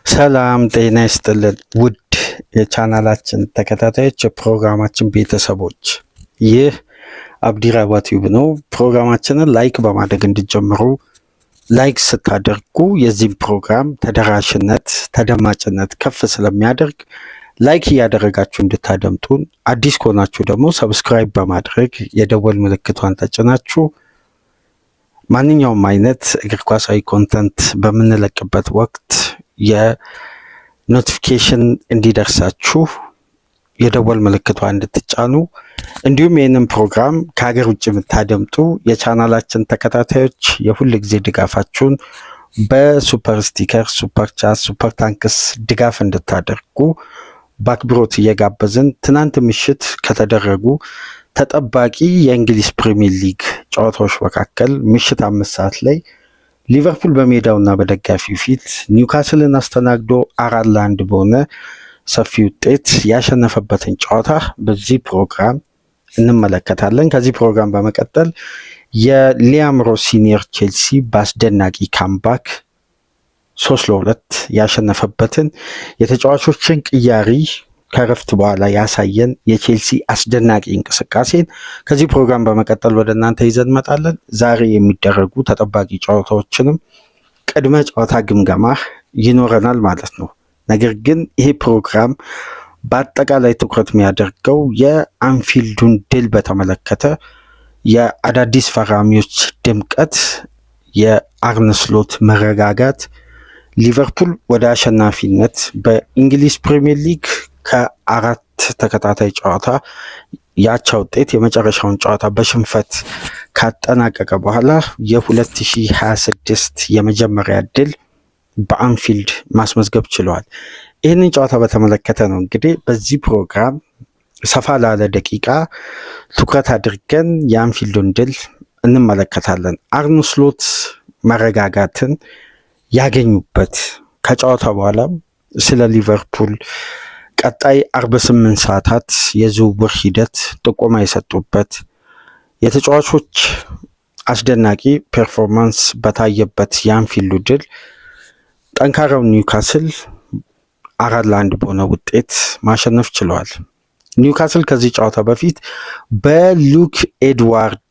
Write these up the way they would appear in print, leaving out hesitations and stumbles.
ሰላም ጤና ይስጥልን ውድ የቻናላችን ተከታታዮች የፕሮግራማችን ቤተሰቦች፣ ይህ አብዲራዋ ቲዩብ ነው። ፕሮግራማችንን ላይክ በማድረግ እንድጀምሩ፣ ላይክ ስታደርጉ የዚህ ፕሮግራም ተደራሽነት ተደማጭነት ከፍ ስለሚያደርግ ላይክ እያደረጋችሁ እንድታደምጡን፣ አዲስ ከሆናችሁ ደግሞ ሰብስክራይብ በማድረግ የደወል ምልክቷን ተጭናችሁ ማንኛውም አይነት እግር ኳሳዊ ኮንተንት በምንለቅበት ወቅት የኖቲፊኬሽን እንዲደርሳችሁ የደወል ምልክቷ እንድትጫኑ፣ እንዲሁም ይህንን ፕሮግራም ከሀገር ውጭ የምታደምጡ የቻናላችን ተከታታዮች የሁል ጊዜ ድጋፋችሁን በሱፐር ስቲከር፣ ሱፐር ቻት፣ ሱፐር ታንክስ ድጋፍ እንድታደርጉ በአክብሮት እየጋበዝን ትናንት ምሽት ከተደረጉ ተጠባቂ የእንግሊዝ ፕሪሚየር ሊግ ጨዋታዎች መካከል ምሽት 5 ሰዓት ላይ ሊቨርፑል በሜዳውና በደጋፊው ፊት ኒውካስልን አስተናግዶ 4-1 በሆነ ሰፊ ውጤት ያሸነፈበትን ጨዋታ በዚህ ፕሮግራም እንመለከታለን። ከዚህ ፕሮግራም በመቀጠል የሊያም ሮስ ሲኒየር ቼልሲ በአስደናቂ ካምባክ 3-2 ያሸነፈበትን የተጫዋቾችን ቅያሪ ከረፍት በኋላ ያሳየን የቼልሲ አስደናቂ እንቅስቃሴን ከዚህ ፕሮግራም በመቀጠል ወደ እናንተ ይዘን እንመጣለን። ዛሬ የሚደረጉ ተጠባቂ ጨዋታዎችንም ቅድመ ጨዋታ ግምገማ ይኖረናል ማለት ነው። ነገር ግን ይሄ ፕሮግራም በአጠቃላይ ትኩረት የሚያደርገው የአንፊልዱን ድል በተመለከተ የአዳዲስ ፈራሚዎች ድምቀት፣ የአርነ ስሎት መረጋጋት፣ ሊቨርፑል ወደ አሸናፊነት በእንግሊዝ ፕሪሚየር ሊግ ከ4 ተከታታይ ጨዋታ ያቻ ውጤት የመጨረሻውን ጨዋታ በሽንፈት ካጠናቀቀ በኋላ የ2026 የመጀመሪያ ድል በአንፊልድ ማስመዝገብ ችለዋል። ይህንን ጨዋታ በተመለከተ ነው እንግዲህ በዚህ ፕሮግራም ሰፋ ላለ ደቂቃ ትኩረት አድርገን የአንፊልዱን ድል እንመለከታለን። አርነ ስሎት መረጋጋትን ያገኙበት፣ ከጨዋታ በኋላም ስለ ሊቨርፑል ቀጣይ 48 ሰዓታት የዝውውር ሂደት ጥቆማ የሰጡበት፣ የተጫዋቾች አስደናቂ ፐርፎርማንስ በታየበት የአንፊልዱ ድል ጠንካራው ኒውካስል 4-1 በሆነ ውጤት ማሸነፍ ችለዋል። ኒውካስል ከዚህ ጨዋታ በፊት በሉክ ኤድዋርድ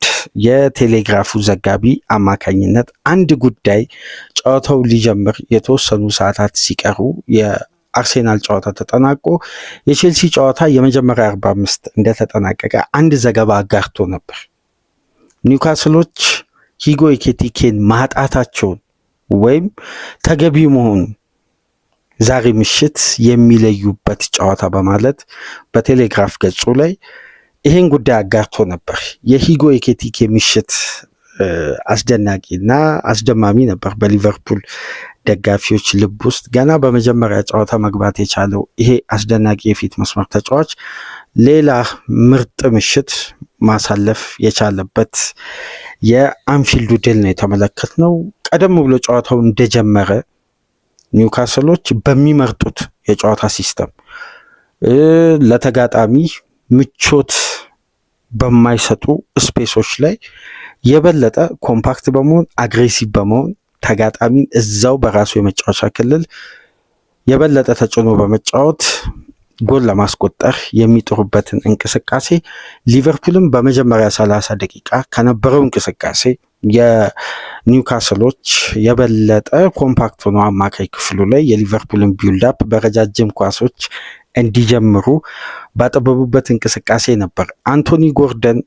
የቴሌግራፉ ዘጋቢ አማካኝነት አንድ ጉዳይ ጨዋታው ሊጀምር የተወሰኑ ሰዓታት ሲቀሩ የአርሴናል ጨዋታ ተጠናቆ የቼልሲ ጨዋታ የመጀመሪያ 45 እንደተጠናቀቀ አንድ ዘገባ አጋርቶ ነበር። ኒውካስሎች ሂጎ ኤኪቲኬን ማጣታቸውን ወይም ተገቢ መሆኑ ዛሬ ምሽት የሚለዩበት ጨዋታ በማለት በቴሌግራፍ ገጹ ላይ ይህን ጉዳይ አጋርቶ ነበር። የሂጎ ኤኪቲኬ ምሽት አስደናቂና አስደማሚ ነበር። በሊቨርፑል ደጋፊዎች ልብ ውስጥ ገና በመጀመሪያ ጨዋታ መግባት የቻለው ይሄ አስደናቂ የፊት መስመር ተጫዋች ሌላ ምርጥ ምሽት ማሳለፍ የቻለበት የአንፊልዱ ድል ነው የተመለከትነው። ቀደም ብሎ ጨዋታው እንደጀመረ ኒውካስሎች በሚመርጡት የጨዋታ ሲስተም ለተጋጣሚ ምቾት በማይሰጡ ስፔሶች ላይ የበለጠ ኮምፓክት በመሆን አግሬሲቭ በመሆን ተጋጣሚን እዛው በራሱ የመጫወቻ ክልል የበለጠ ተጭኖ በመጫወት ጎል ለማስቆጠር የሚጥሩበትን እንቅስቃሴ ሊቨርፑልም በመጀመሪያ 30 ደቂቃ ከነበረው እንቅስቃሴ የኒውካስሎች የበለጠ ኮምፓክት ሆኖ አማካይ ክፍሉ ላይ የሊቨርፑልን ቢልዳፕ በረጃጅም ኳሶች እንዲጀምሩ ባጠበቡበት እንቅስቃሴ ነበር። አንቶኒ ጎርደን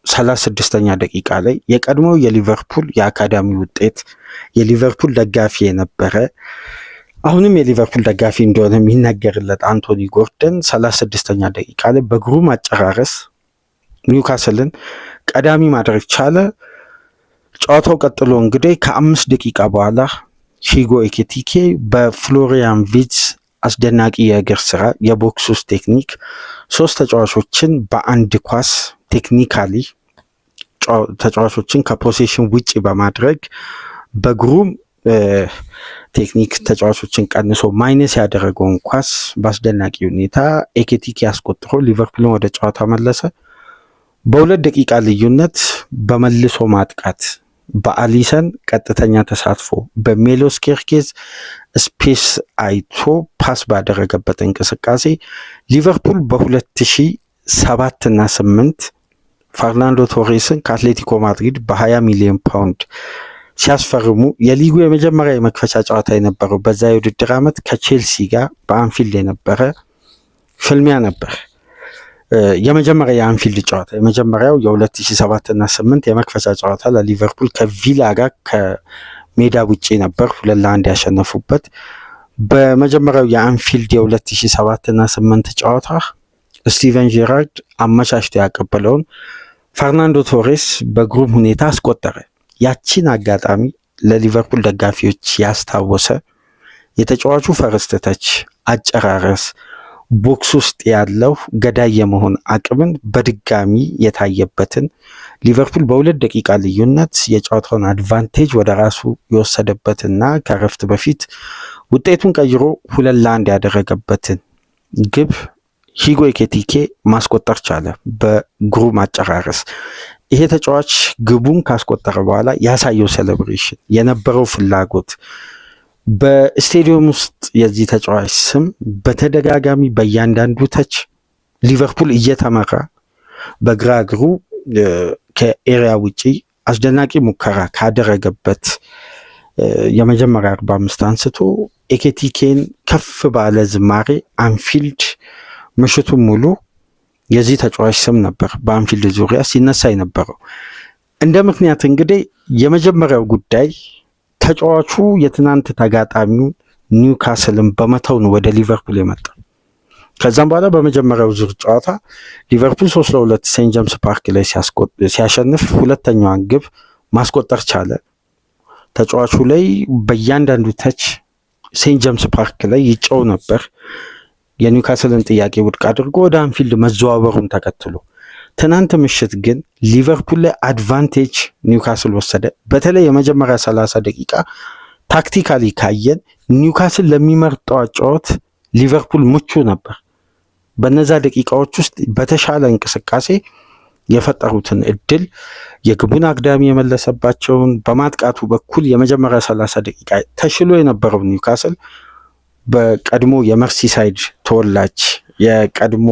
36ኛ ደቂቃ ላይ የቀድሞው የሊቨርፑል የአካዳሚ ውጤት የሊቨርፑል ደጋፊ የነበረ አሁንም የሊቨርፑል ደጋፊ እንደሆነ የሚነገርለት አንቶኒ ጎርደን 36ኛ ደቂቃ ላይ በግሩም አጨራረስ ኒውካስልን ቀዳሚ ማድረግ ቻለ። ጨዋታው ቀጥሎ እንግዲህ ከ5 ደቂቃ በኋላ ሂጎ ኤኪቲኬ በፍሎሪያን ቪትዝ አስደናቂ የእግር ስራ የቦክስ ውስጥ ቴክኒክ 3 ተጫዋቾችን በአንድ ኳስ ቴክኒካሊ ተጫዋቾችን ከፖሴሽን ውጪ በማድረግ በግሩም ቴክኒክ ተጫዋቾችን ቀንሶ ማይነስ ያደረገውን ኳስ በአስደናቂ ሁኔታ ኤኪቲኬ ያስቆጥሮ ሊቨርፑልን ወደ ጨዋታ መለሰ። በ2 ደቂቃ ልዩነት በመልሶ ማጥቃት በአሊሰን ቀጥተኛ ተሳትፎ በሜሎስ ኬርኬዝ ስፔስ አይቶ ፓስ ባደረገበት እንቅስቃሴ ሊቨርፑል በ2007 እና 8 ፈርናንዶ ቶሬስን ከአትሌቲኮ ማድሪድ በ20 ሚሊዮን ፓውንድ ሲያስፈርሙ የሊጉ የመጀመሪያ የመክፈቻ ጨዋታ የነበረው በዛ የውድድር ዓመት ከቼልሲ ጋር በአንፊልድ የነበረ ፍልሚያ ነበር። የመጀመሪያ የአንፊልድ ጨዋታ የመጀመሪያው የ2007 እና 8 የመክፈቻ ጨዋታ ለሊቨርፑል ከቪላ ጋር ከሜዳ ውጪ ነበር 2-1 ያሸነፉበት። በመጀመሪያው የአንፊልድ የ2007 እና 8 ጨዋታ ስቲቨን ጄራርድ አመቻችቶ ያቀበለውን ፈርናንዶ ቶሬስ በግሩም ሁኔታ አስቆጠረ። ያቺን አጋጣሚ ለሊቨርፑል ደጋፊዎች ያስታወሰ የተጫዋቹ ፈርስት ተች አጨራረስ ቦክስ ውስጥ ያለው ገዳይ የመሆን አቅምን በድጋሚ የታየበትን ሊቨርፑል በ2 ደቂቃ ልዩነት የጨዋታውን አድቫንቴጅ ወደ ራሱ የወሰደበትና ከረፍት በፊት ውጤቱን ቀይሮ 2-1 ያደረገበትን ግብ ሂጎ ኤኪቲኬ ማስቆጠር ቻለ በግሩም አጨራረስ። ይሄ ተጫዋች ግቡን ካስቆጠረ በኋላ ያሳየው ሴሌብሬሽን፣ የነበረው ፍላጎት በስቴዲየም ውስጥ የዚህ ተጫዋች ስም በተደጋጋሚ በእያንዳንዱ ተች ሊቨርፑል እየተመራ በግራ እግሩ ከኤሪያ ውጪ አስደናቂ ሙከራ ካደረገበት የመጀመሪያ 45 አንስቶ ኤኪቲኬን ከፍ ባለ ዝማሬ አንፊልድ ምሽቱን ሙሉ የዚህ ተጫዋች ስም ነበር በአንፊልድ ዙሪያ ሲነሳ የነበረው። እንደ ምክንያት እንግዲህ የመጀመሪያው ጉዳይ ተጫዋቹ የትናንት ተጋጣሚው ኒውካስልን በመተው ነው ወደ ሊቨርፑል የመጣ። ከዛም በኋላ በመጀመሪያው ዙር ጨዋታ ሊቨርፑል 3-2 ሴንት ጄምስ ፓርክ ላይ ሲያሸንፍ ሁለተኛዋን ግብ ማስቆጠር ቻለ። ተጫዋቹ ላይ በእያንዳንዱ ተች ሴንት ጄምስ ፓርክ ላይ ይጨው ነበር። የኒውካስልን ጥያቄ ውድቅ አድርጎ ወደ አንፊልድ መዘዋወሩን ተከትሎ ትናንት ምሽት ግን ሊቨርፑል ላይ አድቫንቴጅ ኒውካስል ወሰደ። በተለይ የመጀመሪያ 30 ደቂቃ ታክቲካሊ ካየን ኒውካስል ለሚመርጠው አጫወት ሊቨርፑል ምቹ ነበር። በነዛ ደቂቃዎች ውስጥ በተሻለ እንቅስቃሴ የፈጠሩትን እድል የግቡን አግዳሚ የመለሰባቸውን በማጥቃቱ በኩል የመጀመሪያ 30 ደቂቃ ተሽሎ የነበረው ኒውካስል በቀድሞ የመርሲሳይድ ተወላጅ የቀድሞ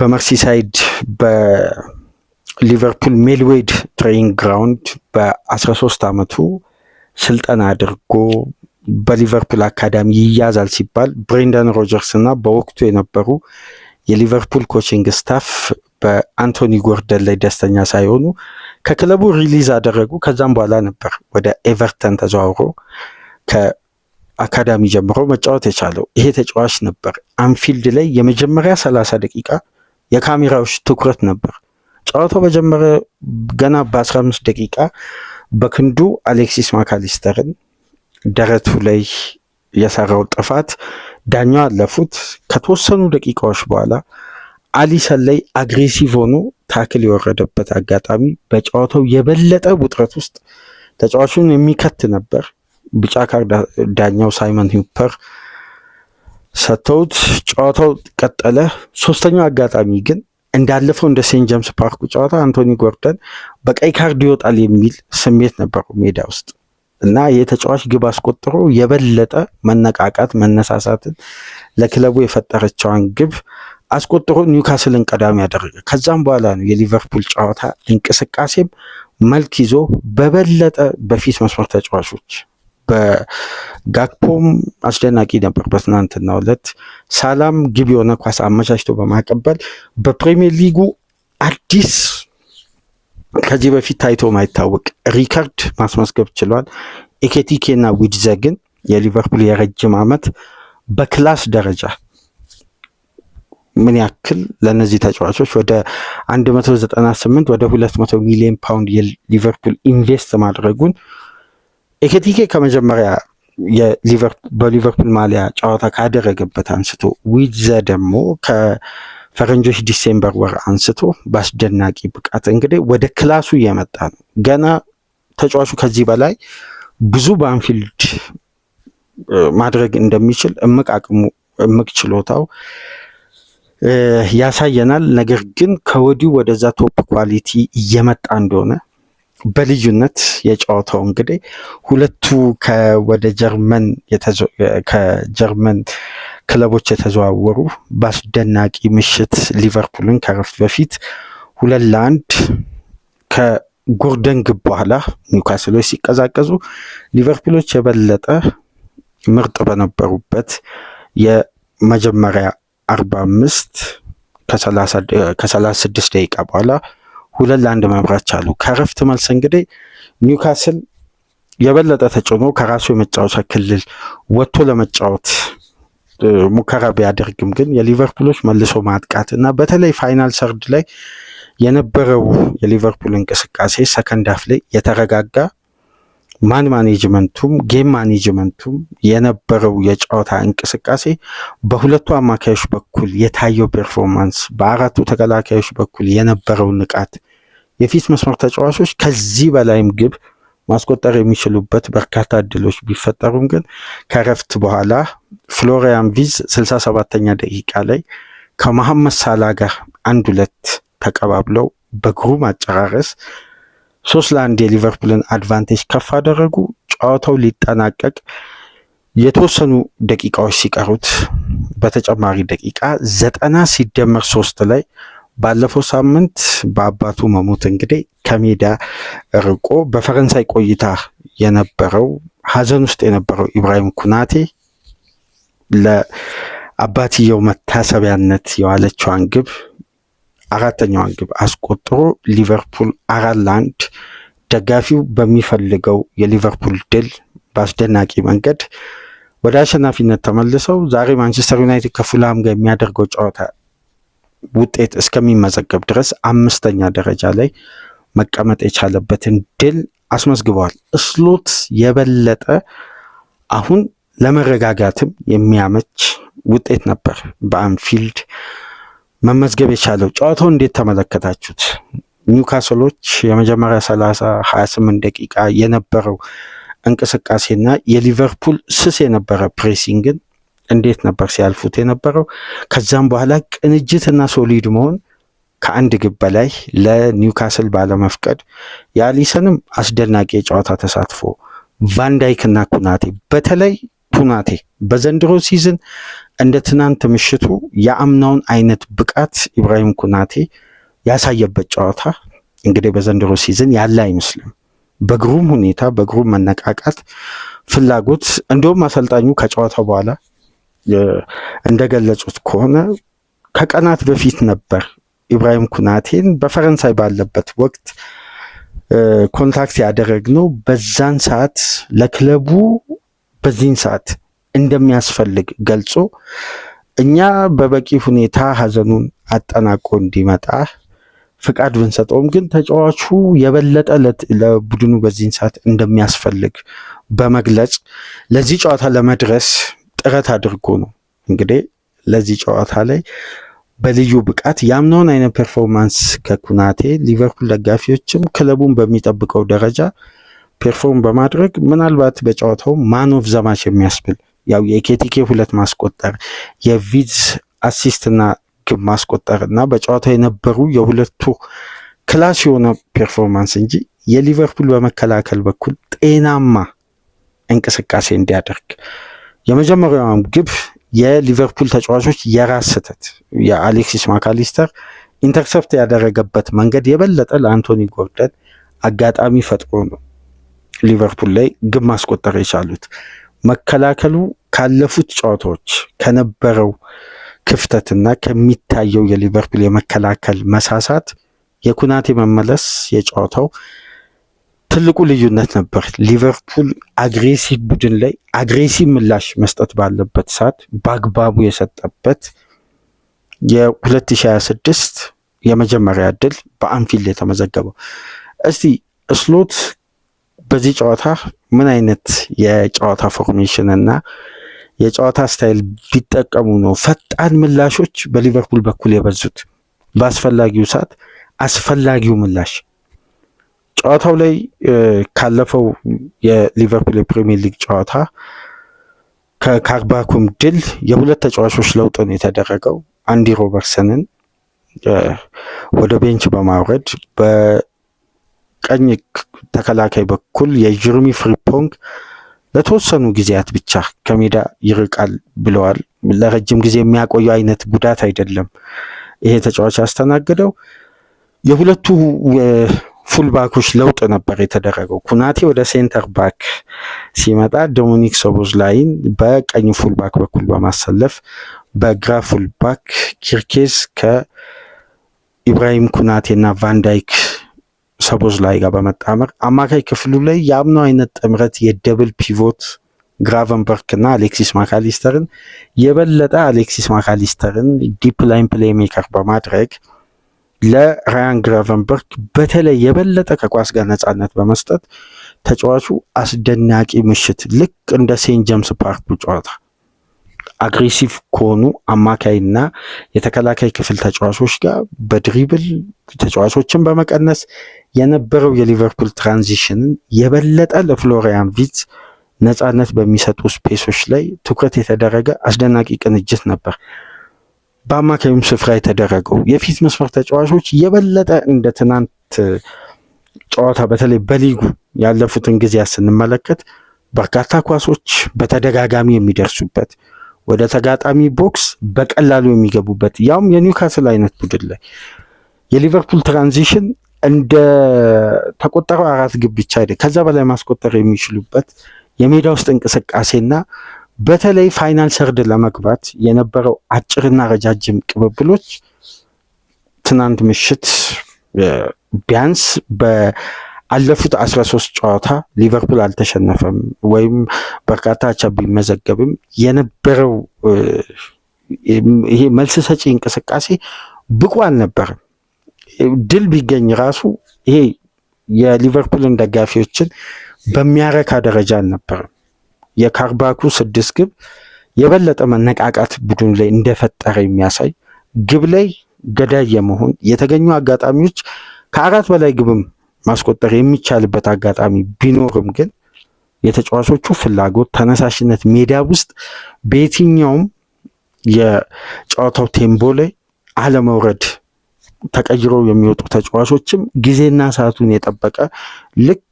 በመርሲሳይድ በሊቨርፑል ሜልዌድ ትሬኒንግ ግራውንድ በ13 ዓመቱ ስልጠና አድርጎ በሊቨርፑል አካዳሚ ይያዛል ሲባል ብሬንዳን ሮጀርስ እና በወቅቱ የነበሩ የሊቨርፑል ኮቺንግ ስታፍ በአንቶኒ ጎርደን ላይ ደስተኛ ሳይሆኑ ከክለቡ ሪሊዝ አደረጉ። ከዛም በኋላ ነበር ወደ ኤቨርተን ተዘዋውሮ ከአካዳሚ ጀምሮ መጫወት የቻለው። ይሄ ተጫዋች ነበር አንፊልድ ላይ የመጀመሪያ 30 ደቂቃ የካሜራዎች ትኩረት ነበር። ጨዋታው በጀመረ ገና በ15 ደቂቃ በክንዱ አሌክሲስ ማካሊስተርን ደረቱ ላይ የሰራው ጥፋት ዳኛው አለፉት። ከተወሰኑ ደቂቃዎች በኋላ አሊሰን ላይ አግሬሲቭ ሆኖ ታክል የወረደበት አጋጣሚ በጨዋታው የበለጠ ውጥረት ውስጥ ተጫዋቹን የሚከት ነበር። ቢጫ ካርድ ዳኛው ሳይመን ሂውፐር ሰጥተውት ጨዋታው ቀጠለ። ሶስተኛው አጋጣሚ ግን እንዳለፈው እንደ ሴንት ጄምስ ፓርኩ ጨዋታ አንቶኒ ጎርደን በቀይ ካርድ ይወጣል የሚል ስሜት ነበረው ሜዳ ውስጥ እና የተጫዋች ግብ አስቆጥሮ የበለጠ መነቃቃት መነሳሳትን ለክለቡ የፈጠረችዋን ግብ አስቆጥሮ ኒውካስልን ቀዳሚ ያደረገ። ከዛም በኋላ ነው የሊቨርፑል ጨዋታ እንቅስቃሴም መልክ ይዞ በበለጠ በፊት መስመር ተጫዋቾች በጋክፖም አስደናቂ ነበር። በትናንትናው ዕለት ሳላም ግብ የሆነ ኳስ አመቻችቶ በማቀበል በፕሪሚየር ሊጉ አዲስ ከዚህ በፊት ታይቶ ማይታወቅ ሪከርድ ማስመዝገብ ችሏል። ኤኪቲኬና ዊድዘ ግን የሊቨርፑል የረጅም ዓመት በክላስ ደረጃ ምን ያክል ለነዚህ ተጫዋቾች ወደ 198 ወደ 200 ሚሊዮን ፓውንድ የሊቨርፑል ኢንቨስት ማድረጉን ኤኪቲኬ ከመጀመሪያ በሊቨርፑል ማሊያ ጨዋታ ካደረገበት አንስቶ ዊድዘ ደግሞ ከፈረንጆች ዲሴምበር ወር አንስቶ በአስደናቂ ብቃት እንግዲህ ወደ ክላሱ እየመጣ ነው። ገና ተጫዋቹ ከዚህ በላይ ብዙ በአንፊልድ ማድረግ እንደሚችል እምቅ አቅሙ እምቅ ችሎታው ያሳየናል። ነገር ግን ከወዲሁ ወደዛ ቶፕ ኳሊቲ እየመጣ እንደሆነ በልዩነት የጨዋታው እንግዲህ ሁለቱ ከጀርመን ክለቦች የተዘዋወሩ በአስደናቂ ምሽት ሊቨርፑልን ከረፍት በፊት 2-1 ከጎርደን ግብ በኋላ ኒውካስሎች ሲቀዛቀዙ ሊቨርፑሎች የበለጠ ምርጥ በነበሩበት የመጀመሪያ 45 ከ36 ደቂቃ በኋላ 2-1 መምራት ቻሉ። ከረፍት መልስ እንግዲህ ኒውካስል የበለጠ ተጭኖ ከራሱ የመጫወቻ ክልል ወጥቶ ለመጫወት ሙከራ ቢያደርግም ግን የሊቨርፑሎች መልሶ ማጥቃት እና በተለይ ፋይናል ሰርድ ላይ የነበረው የሊቨርፑል እንቅስቃሴ ሰከንድ ሃፍ ላይ የተረጋጋ ጌም ማኔጅመንቱም የነበረው የጨዋታ እንቅስቃሴ በሁለቱ አማካዮች በኩል የታየው ፐርፎርማንስ በአራቱ ተከላካዮች በኩል የነበረው ንቃት የፊት መስመር ተጫዋቾች ከዚህ በላይም ግብ ማስቆጠር የሚችሉበት በርካታ እድሎች ቢፈጠሩም ግን ከረፍት በኋላ ፍሎሪያን ቪዝ 67ኛ ደቂቃ ላይ ከመሐመድ ሳላ ጋር 1-2 ተቀባብለው በግሩም አጨራረስ 3-1 የሊቨርፑልን አድቫንቴጅ ከፍ አደረጉ። ጨዋታው ሊጠናቀቅ የተወሰኑ ደቂቃዎች ሲቀሩት በተጨማሪ ደቂቃ 90 ሲደመር 3 ላይ ባለፈው ሳምንት በአባቱ መሞት እንግዲህ ከሜዳ ርቆ በፈረንሳይ ቆይታ የነበረው ሀዘን ውስጥ የነበረው ኢብራሂም ኩናቴ ለአባትየው መታሰቢያነት የዋለችዋን ግብ አራተኛዋን ግብ አስቆጥሮ ሊቨርፑል 4-1 ደጋፊው በሚፈልገው የሊቨርፑል ድል በአስደናቂ መንገድ ወደ አሸናፊነት ተመልሰው ዛሬ ማንቸስተር ዩናይትድ ከፉልሃም ጋር የሚያደርገው ጨዋታ ውጤት እስከሚመዘገብ ድረስ 5ኛ ደረጃ ላይ መቀመጥ የቻለበትን ድል አስመዝግበዋል። ስሎት የበለጠ አሁን ለመረጋጋትም የሚያመች ውጤት ነበር በአንፊልድ መመዝገብ የቻለው። ጨዋታው እንዴት ተመለከታችሁት? ኒውካስሎች የመጀመሪያ 28 ደቂቃ የነበረው እንቅስቃሴና የሊቨርፑል ስስ የነበረ ፕሬሲንግን እንዴት ነበር ሲያልፉት የነበረው? ከዛም በኋላ ቅንጅትና ሶሊድ መሆን ከአንድ ግብ በላይ ለኒውካስል ባለመፍቀድ የአሊሰንም አስደናቂ የጨዋታ ተሳትፎ ቫንዳይክና ኩናቴ በተለይ ኩናቴ በዘንድሮ ሲዝን እንደ ትናንት ምሽቱ የአምናውን አይነት ብቃት ኢብራሂም ኩናቴ ያሳየበት ጨዋታ እንግዲህ በዘንድሮ ሲዝን ያለ አይመስልም። በግሩም ሁኔታ በግሩም መነቃቃት ፍላጎት እንደውም አሰልጣኙ ከጨዋታው በኋላ እንደገለጹት ከሆነ ከቀናት በፊት ነበር ኢብራሂም ኩናቴን በፈረንሳይ ባለበት ወቅት ኮንታክት ያደረግነው። በዛን ሰዓት ለክለቡ በዚህን ሰዓት እንደሚያስፈልግ ገልጾ እኛ በበቂ ሁኔታ ሀዘኑን አጠናቆ እንዲመጣ ፍቃድ ብንሰጠውም ግን ተጫዋቹ የበለጠ ለቡድኑ በዚህን ሰዓት እንደሚያስፈልግ በመግለጽ ለዚህ ጨዋታ ለመድረስ ጥረት አድርጎ ነው እንግዲህ ለዚህ ጨዋታ ላይ በልዩ ብቃት ያምናውን አይነት ፐርፎርማንስ ከኩናቴ ሊቨርፑል ደጋፊዎችም ክለቡን በሚጠብቀው ደረጃ ፐርፎርም በማድረግ ምናልባት በጨዋታው ማን ኦፍ ዘ ማች የሚያስብል ያው የኬቲኬ 2 ማስቆጠር የቪዝ አሲስትና ግብ ማስቆጠር እና በጨዋታው የነበሩ የሁለቱ ክላስ የሆነ ፐርፎርማንስ እንጂ የሊቨርፑል በመከላከል በኩል ጤናማ እንቅስቃሴ እንዲያደርግ የመጀመሪያውም ግብ የሊቨርፑል ተጫዋቾች የራስ ስህተት የአሌክሲስ ማካሊስተር ኢንተርሰፕት ያደረገበት መንገድ የበለጠ ለአንቶኒ ጎርደን አጋጣሚ ፈጥሮ ነው ሊቨርፑል ላይ ግብ ማስቆጠር የቻሉት። መከላከሉ ካለፉት ጨዋታዎች ከነበረው ክፍተትና ከሚታየው የሊቨርፑል የመከላከል መሳሳት የኩናቴ መመለስ የጨዋታው ትልቁ ልዩነት ነበር። ሊቨርፑል አግሬሲቭ ቡድን ላይ አግሬሲቭ ምላሽ መስጠት ባለበት ሰዓት በአግባቡ የሰጠበት የ2026 የመጀመሪያ ድል በአንፊልድ የተመዘገበው። እስቲ ስሎት በዚህ ጨዋታ ምን አይነት የጨዋታ ፎርሜሽን እና የጨዋታ ስታይል ቢጠቀሙ ነው ፈጣን ምላሾች በሊቨርፑል በኩል የበዙት? በአስፈላጊው ሰዓት አስፈላጊው ምላሽ ጨዋታው ላይ ካለፈው የሊቨርፑል የፕሪሚየር ሊግ ጨዋታ ከካርባኩም ድል የሁለት ተጫዋቾች ለውጥ ነው የተደረገው። አንዲ ሮበርትሰንን ወደ ቤንች በማውረድ ቀኝ ተከላካይ በኩል የጀረሚ ፍሪምፖንግ ለተወሰኑ ጊዜያት ብቻ ከሜዳ ይርቃል ብለዋል። ለረጅም ጊዜ የሚያቆየው አይነት ጉዳት አይደለም ይሄ ተጫዋች ያስተናገደው። የሁለቱ ፉልባኮች ለውጥ ነበር የተደረገው። ኩናቴ ወደ ሴንተር ባክ ሲመጣ ዶሚኒክ ሶቦስላይን በቀኝ ፉልባክ በኩል በማሰለፍ በግራ ፉልባክ ኪርኬዝ ከኢብራሂም ኩናቴና ቫንዳይክ ሶቦስላይ ጋር በመጣመር አማካይ ክፍሉ ላይ የአምናው አይነት ጥምረት የደብል ፒቮት ግራቨንበርክ እና አሌክሲስ ማካሊስተርን የበለጠ አሌክሲስ ማካሊስተርን ዲፕ ላይን ፕሌይ ሜከር በማድረግ ለራያን ግራቨንበርክ በተለይ የበለጠ ከኳስ ጋር ነፃነት በመስጠት ተጫዋቹ አስደናቂ ምሽት ልክ እንደ ሴንት ጄምስ ፓርኩ ጨዋታ አግሬሲቭ ከሆኑ አማካይና የተከላካይ ክፍል ተጫዋቾች ጋር በድሪብል ተጫዋቾችን በመቀነስ የነበረው የሊቨርፑል ትራንዚሽንን የበለጠ ለፍሎሪያን ቪርትዝ ነፃነት በሚሰጡ ስፔሶች ላይ ትኩረት የተደረገ አስደናቂ ቅንጅት ነበር። በአማካዩም ስፍራ የተደረገው የፊት መስመር ተጫዋቾች የበለጠ እንደ ትናንት ጨዋታ በተለይ በሊጉ ያለፉትን ጊዜያት ስንመለከት በርካታ ኳሶች በተደጋጋሚ የሚደርሱበት ወደ ተጋጣሚ ቦክስ በቀላሉ የሚገቡበት ያውም የኒውካስል አይነት ቡድን ላይ የሊቨርፑል ትራንዚሽን እንደ ተቆጠረው 4 ግብ ብቻ አይደል ከዛ በላይ ማስቆጠር የሚችሉበት የሜዳ ውስጥ እንቅስቃሴና በተለይ ፋይናል ሰርድ ለመግባት የነበረው አጭርና ረጃጅም ቅብብሎች ትናንት ምሽት ቢያንስ በአለፉት 13 ጨዋታ ሊቨርፑል አልተሸነፈም ወይም በርካታ አቻ ቢመዘገብም የነበረው ይሄ መልስ ሰጪ እንቅስቃሴ ብቁ አልነበረም። ድል ቢገኝ ራሱ ይሄ የሊቨርፑልን ደጋፊዎችን በሚያረካ ደረጃ አልነበረም። የካርባኩ 6 ግብ የበለጠ መነቃቃት ቡድን ላይ እንደፈጠረ የሚያሳይ ግብ ላይ ገዳይ የመሆን የተገኙ አጋጣሚዎች ከ4 በላይ ግብም ማስቆጠር የሚቻልበት አጋጣሚ ቢኖርም ግን የተጫዋቾቹ ፍላጎት፣ ተነሳሽነት ሜዳ ውስጥ በየትኛውም የጨዋታው ቴምቦ ላይ አለመውረድ ተቀይሮ የሚወጡ ተጫዋቾችም ጊዜና ሰዓቱን የጠበቀ ልክ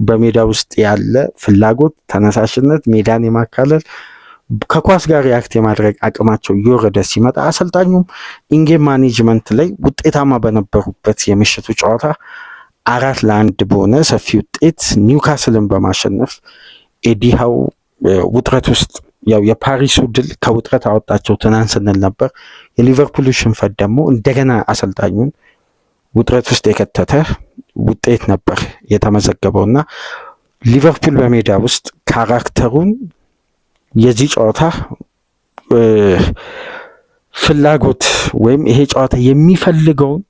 በሜዳ ውስጥ ያለ ፍላጎት፣ ተነሳሽነት፣ ሜዳን የማካለል ከኳስ ጋር ሪያክት የማድረግ አቅማቸው እየወረደ ሲመጣ አሰልጣኙም ኢንጌም ማኔጅመንት ላይ ውጤታማ በነበሩበት የምሽቱ ጨዋታ 4-1 በሆነ ሰፊ ውጤት ኒውካስልን በማሸነፍ ኤዲሃው ውጥረት ውስጥ ያው የፓሪሱ ድል ከውጥረት አወጣቸው ትናንት ስንል ነበር። የሊቨርፑል ሽንፈት ደግሞ እንደገና አሰልጣኙን ውጥረት ውስጥ የከተተ ውጤት ነበር የተመዘገበውና ሊቨርፑል በሜዳ ውስጥ ካራክተሩን የዚህ ጨዋታ ፍላጎት ወይም ይሄ ጨዋታ የሚፈልገውን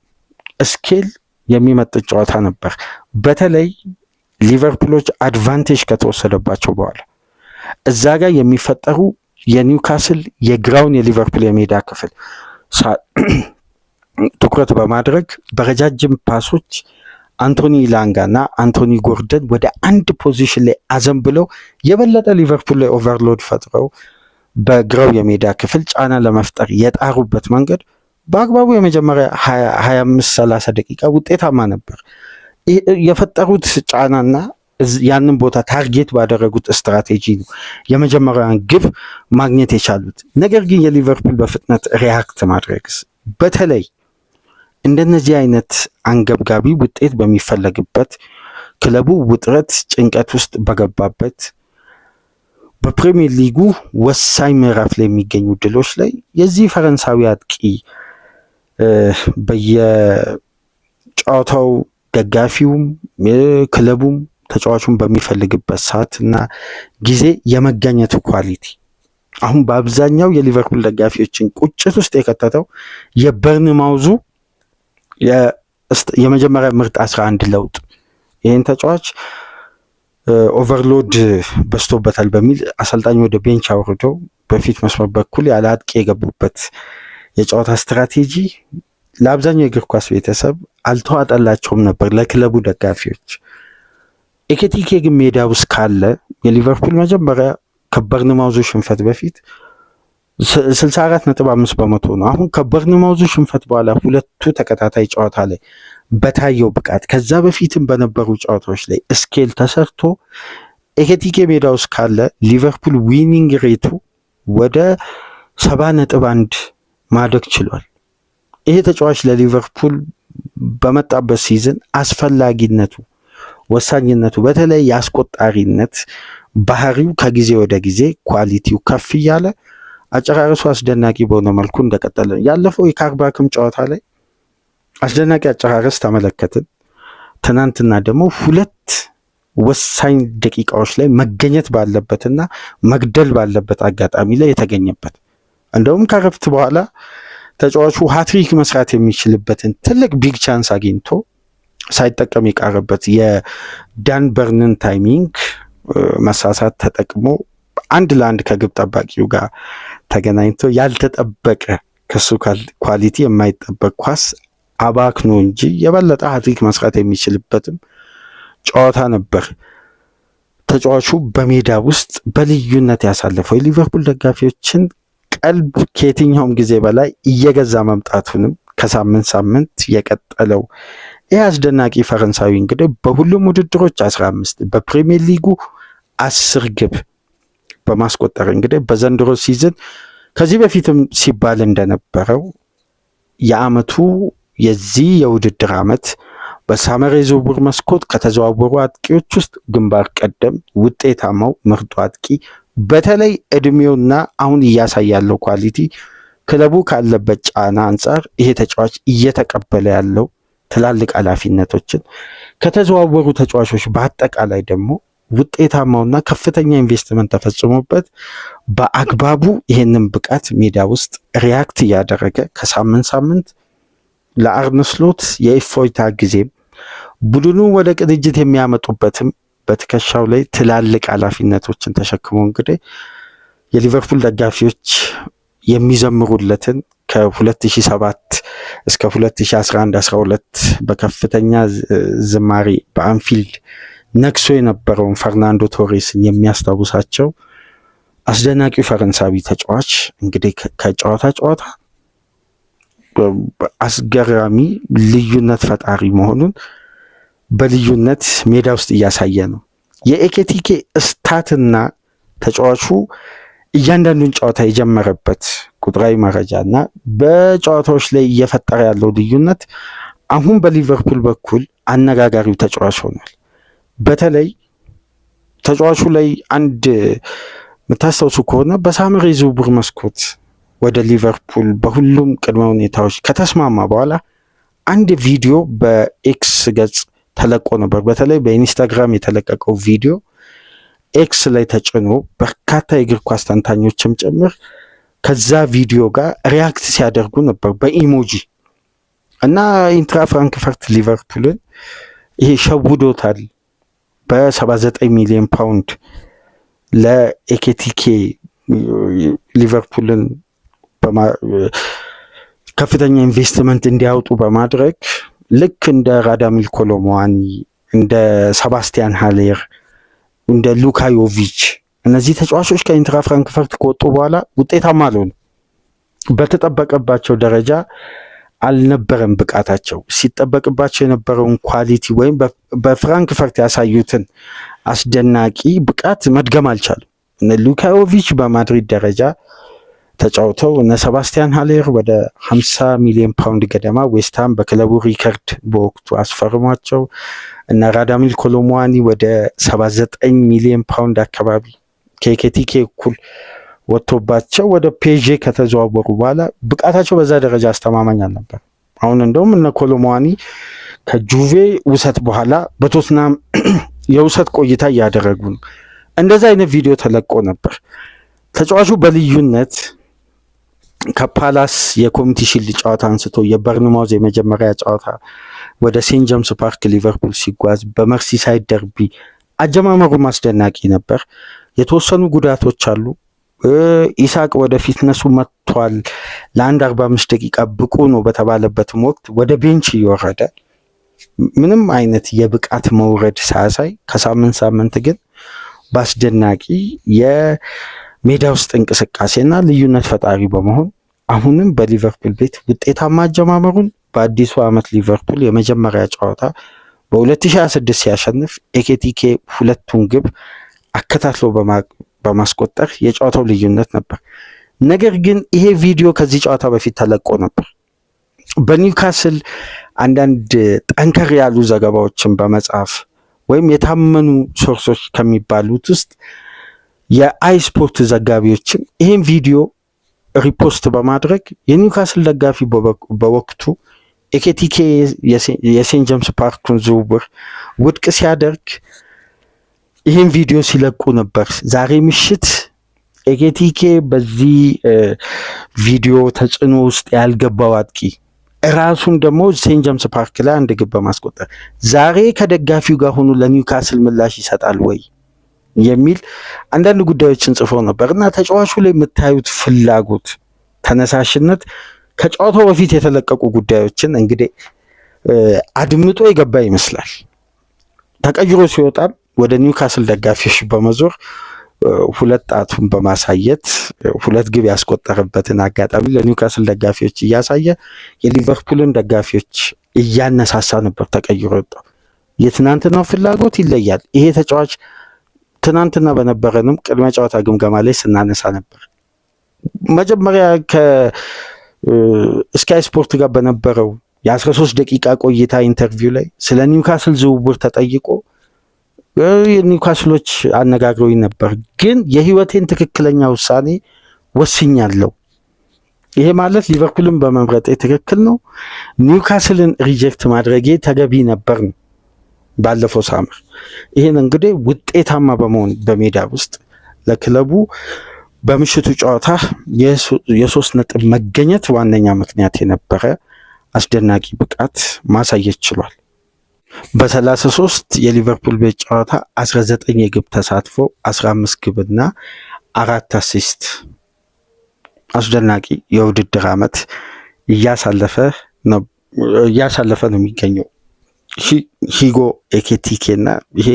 ስኬል የሚመጥን ጨዋታ ነበር። በተለይ ሊቨርፑሎች አድቫንቴጅ ከተወሰደባቸው በኋላ እዛ ጋር የሚፈጠሩ የኒውካስል የግራውን የሊቨርፑል የሜዳ ክፍል ትኩረት በማድረግ በረጃጅም ፓሶች አንቶኒ ኢላንጋ እና አንቶኒ ጎርደን ወደ አንድ ፖዚሽን ላይ አዘንብለው የበለጠ ሊቨርፑል ላይ ኦቨርሎድ ፈጥረው በግራው የሜዳ ክፍል ጫና ለመፍጠር የጣሩበት መንገድ በአግባቡ የመጀመሪያ 25-30 ደቂቃ ውጤታማ ነበር። የፈጠሩት ጫናና ያንን ቦታ ታርጌት ባደረጉት ስትራቴጂ ነው የመጀመሪያውን ግብ ማግኘት የቻሉት። ነገር ግን የሊቨርፑል በፍጥነት ሪያክት ማድረግስ በተለይ እንደነዚህ አይነት አንገብጋቢ ውጤት በሚፈለግበት ክለቡ ውጥረት ጭንቀት ውስጥ በገባበት በፕሪሚየር ሊጉ ወሳኝ ምዕራፍ ላይ የሚገኙ ድሎች ላይ የዚህ ፈረንሳዊ አጥቂ በየጨዋታው ደጋፊውም ክለቡም ተጫዋቹን በሚፈልግበት ሰዓት እና ጊዜ የመገኘቱ ኳሊቲ አሁን በአብዛኛው የሊቨርፑል ደጋፊዎችን ቁጭት ውስጥ የከተተው የበርንማውዙ የመጀመሪያ ምርጥ 11 ለውጥ ይህን ተጫዋች ኦቨርሎድ በስቶበታል በሚል አሰልጣኝ ወደ ቤንች አውርደው በፊት መስመር በኩል ያለ አጥቂ የገቡበት የጨዋታ ስትራቴጂ ለአብዛኛው የእግር ኳስ ቤተሰብ አልተዋጠላቸውም ነበር። ለክለቡ ደጋፊዎች ኤኬቲኬ ግን ሜዳ ውስጥ ካለ የሊቨርፑል መጀመሪያ ከበርንማውዙ ሽንፈት በፊት 64.5% ነው። አሁን ከበርንማውዙ ሽንፈት በኋላ ሁለቱ ተከታታይ ጨዋታ ላይ በታየው ብቃት ከዛ በፊትም በነበሩ ጨዋታዎች ላይ ስኬል ተሰርቶ ኤኬቲኬ ሜዳ ውስጥ ካለ ሊቨርፑል ዊኒንግ ሬቱ ወደ 70.1 ማደግ ችሏል። ይሄ ተጫዋች ለሊቨርፑል በመጣበት ሲዝን አስፈላጊነቱ፣ ወሳኝነቱ፣ በተለይ የአስቆጣሪነት ባህሪው ከጊዜ ወደ ጊዜ ኳሊቲው ከፍ እያለ አጨራረሱ አስደናቂ በሆነ መልኩ እንደቀጠለ ያለፈው የካርባክም ጨዋታ ላይ አስደናቂ አጨራረስ ተመለከትን። ትናንትና ደግሞ ሁለት ወሳኝ ደቂቃዎች ላይ መገኘት ባለበትና መግደል ባለበት አጋጣሚ ላይ የተገኘበት እንደውም ከረፍት በኋላ ተጫዋቹ ሃትሪክ መስራት የሚችልበትን ትልቅ ቢግ ቻንስ አግኝቶ ሳይጠቀም የቀረበት የዳን በርንን ታይሚንግ መሳሳት ተጠቅሞ 1-1 ከግብ ጠባቂው ጋር ተገናኝቶ ያልተጠበቀ ከሱ ኳሊቲ የማይጠበቅ ኳስ አባክኖ እንጂ የበለጠ ሃትሪክ መስራት የሚችልበትም ጨዋታ ነበር። ተጫዋቹ በሜዳ ውስጥ በልዩነት ያሳለፈው የሊቨርፑል ደጋፊዎችን ቀልብ ከየትኛውም ጊዜ በላይ እየገዛ መምጣቱንም ከሳምንት ሳምንት የቀጠለው ይህ አስደናቂ ፈረንሳዊ እንግዲህ በሁሉም ውድድሮች 15 በፕሪሚየር ሊጉ 10 ግብ በማስቆጠር እንግዲህ በዘንድሮ ሲዝን ከዚህ በፊትም ሲባል እንደነበረው የአመቱ የዚህ የውድድር ዓመት በሳመር የዝውውር መስኮት ከተዘዋወሩ አጥቂዎች ውስጥ ግንባር ቀደም ውጤታማው ምርጡ አጥቂ፣ በተለይ እድሜውና አሁን እያሳየ ያለው ኳሊቲ ክለቡ ካለበት ጫና አንጻር ይሄ ተጫዋች እየተቀበለ ያለው ትላልቅ ኃላፊነቶችን ከተዘዋወሩ ተጫዋቾች በአጠቃላይ ደግሞ ውጤታማውና ከፍተኛ ኢንቨስትመንት ተፈጽሞበት በአግባቡ ይሄንን ብቃት ሜዳ ውስጥ ሪያክት እያደረገ ከሳምንት ሳምንት ለአርነ ስሎት የእፎይታ ጊዜም ቡድኑ ወደ ቅንጅት የሚያመጡበትም በትከሻው ላይ ትላልቅ ኃላፊነቶችን ተሸክሞ እንግዲህ የሊቨርፑል ደጋፊዎች የሚዘምሩለትን ከ2007 እስከ 2011-12 በከፍተኛ ዝማሬ በአንፊልድ ነግሶ የነበረውን ፈርናንዶ ቶሬስን የሚያስታውሳቸው አስደናቂው ፈረንሳዊ ተጫዋች እንግዲህ ከጨዋታ ጨዋታ አስገራሚ ልዩነት ፈጣሪ መሆኑን በልዩነት ሜዳ ውስጥ እያሳየ ነው። የኤኬቲኬ ስታትና ተጫዋቹ እያንዳንዱን ጨዋታ የጀመረበት ቁጥራዊ መረጃ እና በጨዋታዎች ላይ እየፈጠረ ያለው ልዩነት አሁን በሊቨርፑል በኩል አነጋጋሪው ተጫዋች ሆኗል። በተለይ ተጫዋቹ ላይ አንድ የምታስታውሱ ከሆነ በሳመር የዝውውር መስኮት ወደ ሊቨርፑል በሁሉም ቅድመ ሁኔታዎች ከተስማማ በኋላ አንድ ቪዲዮ በኤክስ ገጽ ተለቆ ነበር። በተለይ በኢንስታግራም የተለቀቀው ቪዲዮ ኤክስ ላይ ተጭኖ በርካታ የእግር ኳስ ተንታኞችም ጭምር ከዛ ቪዲዮ ጋር ሪያክት ሲያደርጉ ነበር በኢሞጂ እና ኢንትራ ፍራንክፈርት ሊቨርፑልን ይሄ ሸውዶታል በ79 ሚሊዮን ፓውንድ ለኤኬቲኬ ሊቨርፑልን ከፍተኛ ኢንቨስትመንት እንዲያወጡ በማድረግ ልክ እንደ ራዳሚል ኮሎሙዋኒ፣ እንደ ሰባስቲያን ሃሌር፣ እንደ ሉካ ዮቪች እነዚህ ተጫዋቾች ከኢንትራ ፍራንክፈርት ከወጡ በኋላ ውጤታማ አልሆኑ። በተጠበቀባቸው ደረጃ አልነበረም ብቃታቸው። ሲጠበቅባቸው የነበረውን ኳሊቲ ወይም በፍራንክፈርት ያሳዩትን አስደናቂ ብቃት መድገም አልቻሉም። እነ ሉካ ዮቪች በማድሪድ ደረጃ ተጫውተው እነ ሰባስቲያን ሃሌር ወደ 50 ሚሊዮን ፓውንድ ገደማ ዌስትሃም በክለቡ ሪከርድ በወቅቱ አስፈርሟቸው እነ ራዳሚል ኮሎሙዋኒ ወደ 79 ሚሊዮን ፓውንድ አካባቢ ከኤኬቲኬ እኩል ወጥቶባቸው ወደ ፔዤ ከተዘዋወሩ በኋላ ብቃታቸው በዛ ደረጃ አስተማማኝ አልነበር። አሁን እንደውም እነ ኮሎሙዋኒ ከጁቬ ውሰት በኋላ በቶትናም የውሰት ቆይታ እያደረጉ ነው። እንደዛ አይነት ቪዲዮ ተለቆ ነበር። ተጫዋቹ በልዩነት ከፓላስ የኮሚቲ ሺልድ ጨዋታ አንስቶ የበርንማውዝ የመጀመሪያ ጨዋታ ወደ ሴንት ጄምስ ፓርክ ሊቨርፑል ሲጓዝ በመርሲሳይድ ደርቢ አጀማመሩ አስደናቂ ነበር። የተወሰኑ ጉዳቶች አሉ። ኢሳቅ ወደ ፊትነሱ መጥቷል። ለአንድ 45 ደቂቃ ብቁ ነው በተባለበትም ወቅት ወደ ቤንች እየወረደ ምንም አይነት የብቃት መውረድ ሳያሳይ ከሳምንት ሳምንት ግን በአስደናቂ የሜዳ ውስጥ እንቅስቃሴና ልዩነት ፈጣሪ በመሆን አሁንም በሊቨርፑል ቤት ውጤታማ አጀማመሩን በአዲሱ ዓመት ሊቨርፑል የመጀመሪያ ጨዋታ በ2026 ሲያሸንፍ ኤኬቲኬ ሁለቱን ግብ አከታትሎ በማስቆጠር የጨዋታው ልዩነት ነበር። ነገር ግን ይሄ ቪዲዮ ከዚህ ጨዋታ በፊት ተለቆ ነበር። በኒውካስል አንዳንድ ጠንከር ያሉ ዘገባዎችን በመጻፍ ወይም የታመኑ ሶርሶች ከሚባሉት ውስጥ የአይስፖርት ዘጋቢዎችም ይህን ቪዲዮ ሪፖስት በማድረግ የኒውካስል ደጋፊ በወቅቱ ኤኬቲኬ የሴንት ጄምስ ፓርኩን ዝውውር ውድቅ ሲያደርግ ይህን ቪዲዮ ሲለቁ ነበር። ዛሬ ምሽት ኤኬቲኬ በዚህ ቪዲዮ ተጽዕኖ ውስጥ ያልገባው አጥቂ ራሱን ደግሞ ሴንት ጄምስ ፓርክ ላይ አንድ ግብ በማስቆጠር ዛሬ ከደጋፊው ጋር ሆኖ ለኒውካስል ምላሽ ይሰጣል ወይ የሚል አንዳንድ ጉዳዮችን ጽፎ ነበር እና ተጫዋቹ ላይ የምታዩት ፍላጎት፣ ተነሳሽነት ከጨዋታው በፊት የተለቀቁ ጉዳዮችን እንግዲህ አድምጦ የገባ ይመስላል። ተቀይሮ ሲወጣም ወደ ኒውካስል ደጋፊዎች በመዞር ሁለት ጣቱን በማሳየት ሁለት ግብ ያስቆጠረበትን አጋጣሚ ለኒውካስል ደጋፊዎች እያሳየ የሊቨርፑልን ደጋፊዎች እያነሳሳ ነበር ተቀይሮ ወጣው። የትናንትናው ፍላጎት ይለያል። ይሄ ተጫዋች ትናንትና በነበረንም ቅድመ ጨዋታ ግምገማ ላይ ስናነሳ ነበር። መጀመሪያ ከስካይ ስፖርት ጋር በነበረው የ13 ደቂቃ ቆይታ ኢንተርቪው ላይ ስለ ኒውካስል ዝውውር ተጠይቆ የኒውካስሎች አነጋግረውኝ ነበር፣ ግን የህይወቴን ትክክለኛ ውሳኔ ወስኛለሁ። ይሄ ማለት ሊቨርፑልን በመምረጤ ትክክል ነው፣ ኒውካስልን ሪጀክት ማድረጌ ተገቢ ነበር ነው ባለፈው ሳምር። ይሄን እንግዲህ ውጤታማ በመሆን በሜዳ ውስጥ ለክለቡ በምሽቱ ጨዋታ የ3 ነጥብ መገኘት ዋነኛ ምክንያት የነበረ አስደናቂ ብቃት ማሳየት ችሏል። በ33 የሊቨርፑል ቤት ጨዋታ 19 የግብ ተሳትፎ 15 ግብና 4 አሲስት አስደናቂ የውድድር ዓመት እያሳለፈ ነው የሚገኘው ሂጎ ኤኬቲኬ እና ይሄ